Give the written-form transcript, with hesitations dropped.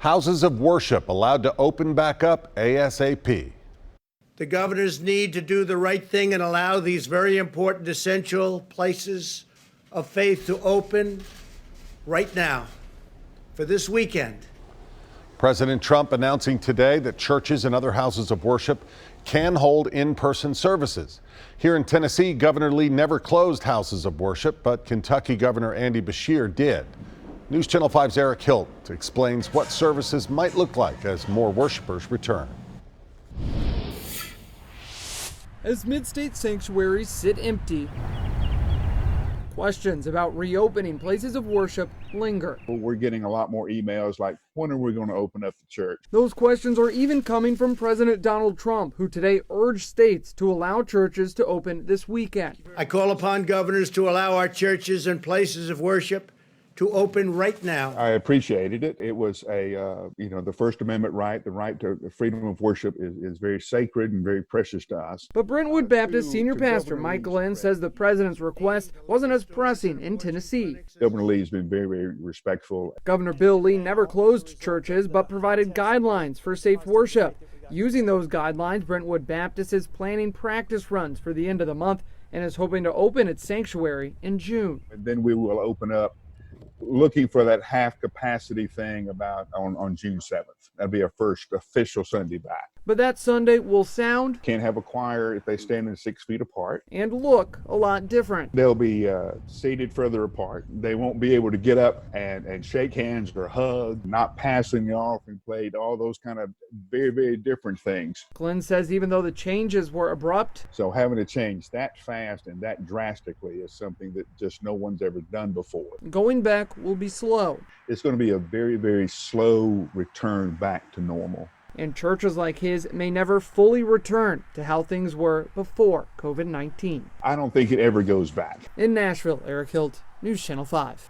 Houses of worship allowed to open back up ASAP. The governors need to do the right thing and allow these very important, essential places of faith to open right now for this weekend. President Trump announcing today that churches and other houses of worship can hold in-person services. Here in Tennessee, Governor Lee never closed houses of worship, but Kentucky Governor Andy Beshear did. News Channel 5's Eric Hilt explains what services might look like as more worshipers return. As mid-state sanctuaries sit empty, questions about reopening places of worship linger. We're getting a lot more emails like, when are we going to open up the church? Those questions are even coming from President Donald Trump, who today urged states to allow churches to open this weekend. I call upon governors to allow our churches and places of worship to open right now. I appreciated it. It was the First Amendment right, the right to freedom of worship is very sacred and very precious to us. But Brentwood Baptist senior pastor Mike Glenn says the president's request wasn't as pressing in Tennessee. Governor Lee has been very, very respectful. Governor Bill Lee never closed churches, but provided guidelines for safe worship. Using those guidelines, Brentwood Baptist is planning practice runs for the end of the month and is hoping to open its sanctuary in June. And then we will open up, looking for that half capacity thing on June 7th. That'll be our first official Sunday back. But that Sunday will sound, can't have a choir if they stand in 6 feet apart, and look a lot different. They'll be seated further apart. They won't be able to get up and shake hands or hug, not passing the offering plate, all those kind of very, very different things. Glenn says even though the changes were abrupt, so having to change that fast and that drastically is something that just no one's ever done before. Going back will be slow. It's going to be a very, very slow return back to normal. And churches like his may never fully return to how things were before COVID-19. I don't think it ever goes back. In Nashville, Eric Hilt, News Channel 5.